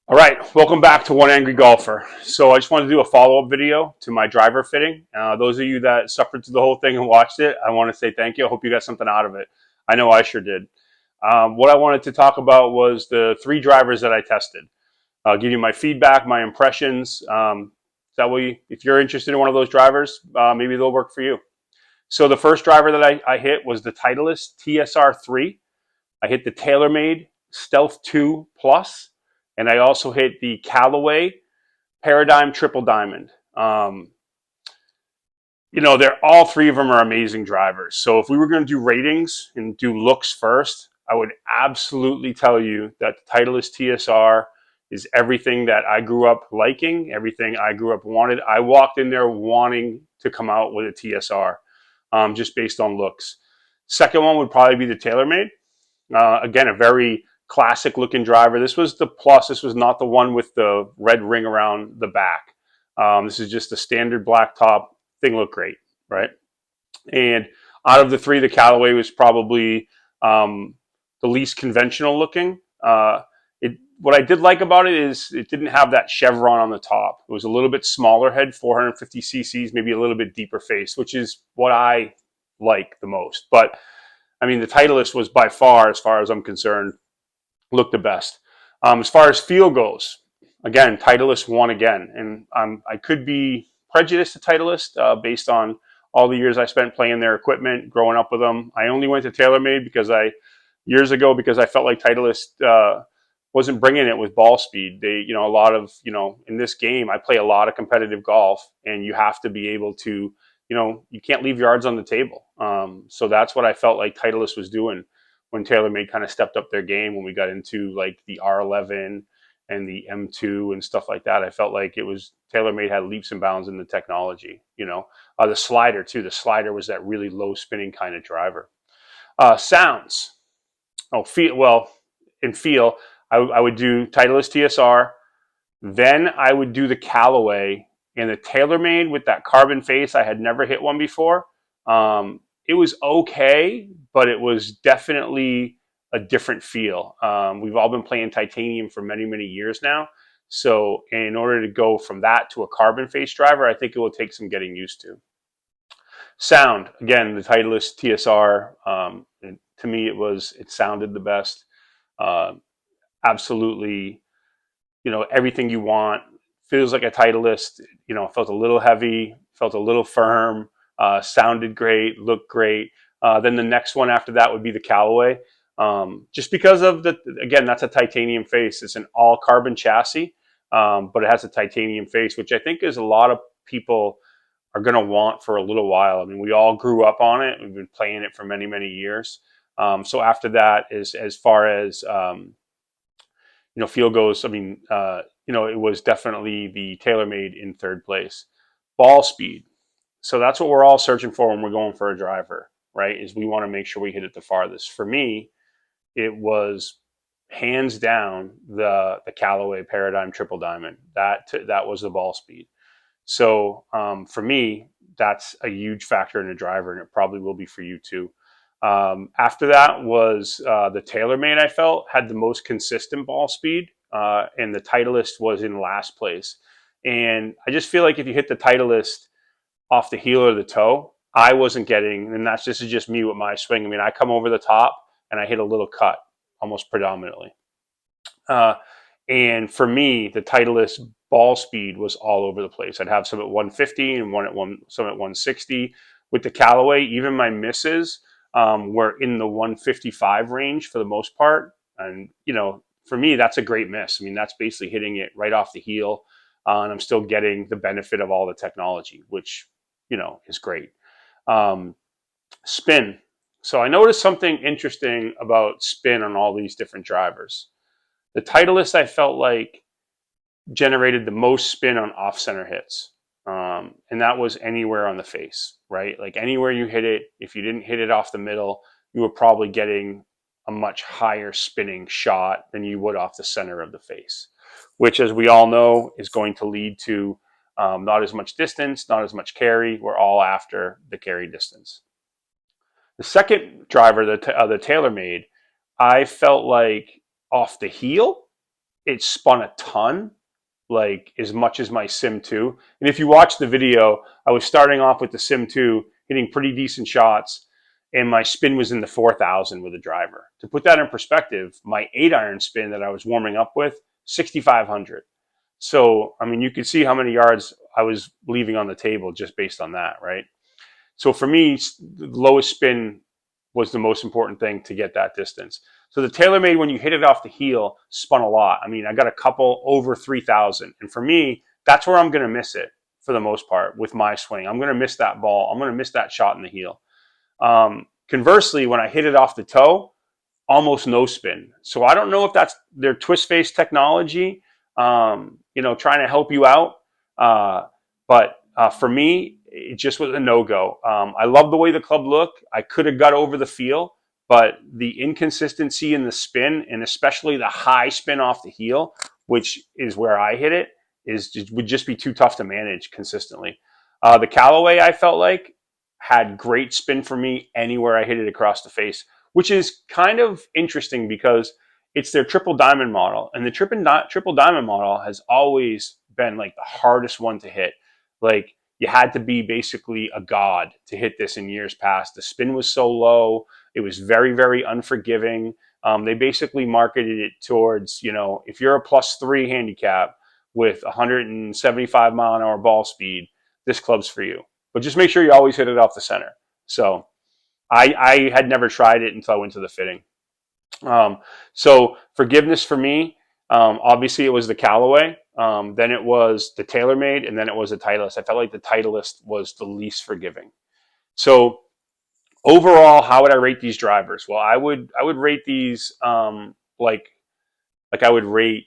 All right, welcome back to One Angry Golfer. So I just wanted to do a follow-up video to my driver fitting. Those of you that suffered through the whole thing and watched it, I want to say thank you. I hope you got something out of it. I know I sure did. What I wanted to talk about was the three drivers that I tested. I'll give you my feedback, my impressions. That way, if you're interested in one of those drivers, maybe they'll work for you. So the first driver that I hit was the Titleist TSR3. I hit the TaylorMade Stealth 2 Plus, and I also hit the Callaway Paradigm Triple Diamond. They're all three of them are amazing drivers. So if we were going to do ratings and do looks first, I would absolutely tell you that the Titleist TSR is everything that I grew up liking, everything I grew up wanted. I walked in there wanting to come out with a TSR, just based on looks. Second one would probably be the TaylorMade. Again, a very classic looking driver. This was the Plus. This was not the one with the red ring around the back. This is just a standard black top. Thing looked great, right? And out of the three, the Callaway was probably the least conventional looking. What I did like about it is it didn't have that chevron on the top. It was a little bit smaller head, 450 cc's, maybe a little bit deeper face, which is what I like the most. But I mean, the Titleist was by far as I'm concerned, looked the best. As far as feel goes, again, Titleist won again, and I could be prejudiced to Titleist based on all the years I spent playing their equipment, growing up with them. I only went to TaylorMade years ago because I felt like Titleist wasn't bringing it with ball speed. A lot of, in this game, I play a lot of competitive golf, and you have to be able to, you can't leave yards on the table. So that's what I felt like Titleist was doing when TaylorMade kind of stepped up their game when we got into like the R11 and the M2 and stuff like that. I felt like it was TaylorMade had leaps and bounds in the technology. The slider too. The slider was that really low spinning kind of driver. Sounds. Feel. Well, in feel, I would do Titleist TSR. Then I would do the Callaway and the TaylorMade with that carbon face. I had never hit one before. It was okay, but it was definitely a different feel. We've all been playing titanium for many, many years now. So in order to go from that to a carbon face driver, I think it will take some getting used to. Sound, again, the Titleist TSR, to me, it sounded the best. Uh, Absolutely, everything you want. Feels like a Titleist. Felt a little heavy, felt a little firm, sounded great, looked great. Then the next one after that would be the Callaway. Just because of again, that's a titanium face. It's an all carbon chassis, but it has a titanium face, which I think is a lot of people are going to want for a little while. I mean, we all grew up on it. We've been playing it for many, many years. So after that, as far as field goes, I mean, it was definitely the TaylorMade in third place. Ball speed. So that's what we're all searching for when we're going for a driver, right? Is we want to make sure we hit it the farthest. For me, it was hands down the Callaway Paradigm Triple Diamond. That was the ball speed. So for me, that's a huge factor in a driver, and it probably will be for you too. After that was the TaylorMade. I felt had the most consistent ball speed, and the Titleist was in last place. And I just feel like if you hit the Titleist off the heel or the toe, I wasn't getting, and this is just me with my swing. I mean, I come over the top and I hit a little cut almost predominantly. And for me, the Titleist ball speed was all over the place. I'd have some at 150 and some at 160. With the Callaway, even my misses were in the 155 range for the most part. And, for me, that's a great miss. I mean, that's basically hitting it right off the heel. And I'm still getting the benefit of all the technology, which, is great. Spin. So I noticed something interesting about spin on all these different drivers. The Titleist, I felt like, generated the most spin on off center hits. And that was anywhere on the face, right? Like anywhere you hit it, if you didn't hit it off the middle, you were probably getting a much higher spinning shot than you would off the center of the face, which, as we all know, is going to lead to not as much distance, not as much carry. We're all after the carry distance. The second driver, the TaylorMade, I felt like off the heel, it spun a ton, like as much as my Sim 2. And if you watch the video, I was starting off with the Sim 2, hitting pretty decent shots, and my spin was in the 4,000 with a driver. To put that in perspective, my 8-iron spin that I was warming up with, 6,500. So, I mean, you could see how many yards I was leaving on the table just based on that, right? So for me, the lowest spin was the most important thing to get that distance. So the TaylorMade, when you hit it off the heel, spun a lot. I mean, I got a couple over 3,000. And for me, that's where I'm going to miss it for the most part with my swing. I'm going to miss that ball. I'm going to miss that shot in the heel. Conversely, when I hit it off the toe, almost no spin. So I don't know if that's their twist face technology, trying to help you out. But for me, it just was a no-go. I love the way the club looked. I could have got over the feel, but the inconsistency in the spin, and especially the high spin off the heel, which is where I hit it, would just be too tough to manage consistently. The Callaway, I felt like, had great spin for me anywhere I hit it across the face, which is kind of interesting because it's their triple diamond model. And the triple diamond model has always been like the hardest one to hit. Like, you had to be basically a god to hit this in years past. The spin was so low. It was very, very unforgiving. They basically marketed it towards, if you're a +3 handicap with 175 mile an hour ball speed, this club's for you. But just make sure you always hit it off the center. So I had never tried it until I went to the fitting. So forgiveness for me, obviously it was the Callaway, then it was the TaylorMade, and then it was the Titleist. I felt like the Titleist was the least forgiving. So overall, how would I rate these drivers? Well, I would rate these like I would rate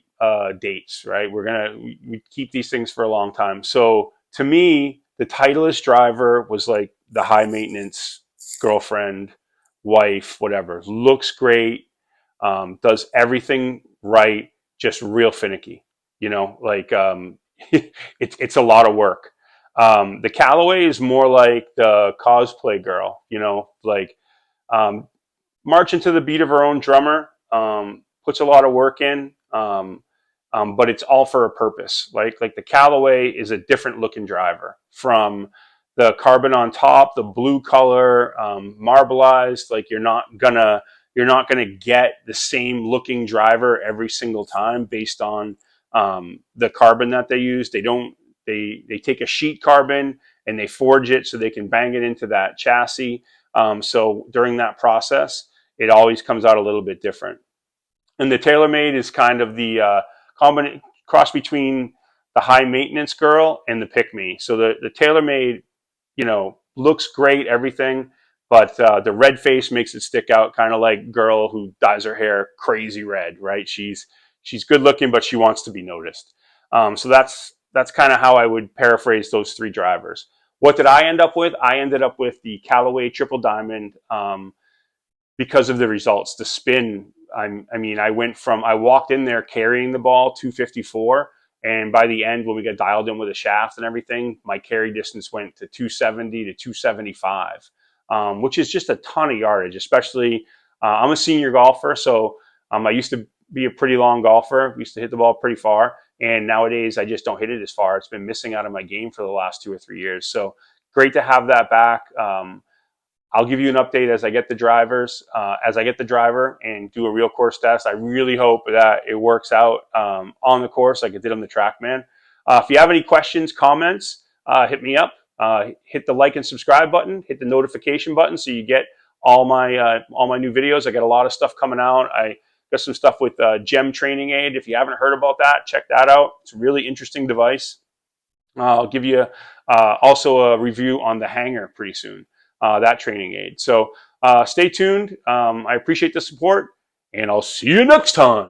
dates, right? We keep these things for a long time. So to me, the Titleist driver was like the high maintenance girlfriend, wife, whatever. Looks great, does everything right, just real finicky. It's a lot of work. The Callaway is more like the cosplay girl, marching to the beat of her own drummer, puts a lot of work in, but it's all for a purpose. Like the Callaway is a different looking driver from the carbon on top, the blue color, marbleized. Like you're not gonna get the same looking driver every single time based on the carbon that they use. They take a sheet carbon and they forge it so they can bang it into that chassis. So during that process, it always comes out a little bit different. And the TaylorMade is kind of the cross between the high maintenance girl and the pick me. So the TaylorMade, looks great, everything, but the red face makes it stick out, kind of like girl who dyes her hair crazy red, right? She's good looking, but she wants to be noticed. So that's kind of how I would paraphrase those three drivers. What did I end up with? I ended up with the Callaway Triple Diamond because of the results. The spin, I walked in there carrying the ball 254, and by the end, when we got dialed in with a shaft and everything, my carry distance went to 270 to 275, which is just a ton of yardage, especially I'm a senior golfer, so I used to be a pretty long golfer. We used to hit the ball pretty far, and nowadays I just don't hit it as far. It's been missing out of my game for the last 2 or 3 years. So great to have that back. I'll give you an update as I get the driver and do a real course test. I really hope that it works out on the course like it did on the TrackMan. If you have any questions, comments, hit me up. Hit the like and subscribe button. Hit the notification button so you get all my new videos. I got a lot of stuff coming out. I got some stuff with Gem Training Aid. If you haven't heard about that, check that out. It's a really interesting device. I'll give you also a review on the Hanger pretty soon. That training aid. So stay tuned. I appreciate the support, and I'll see you next time.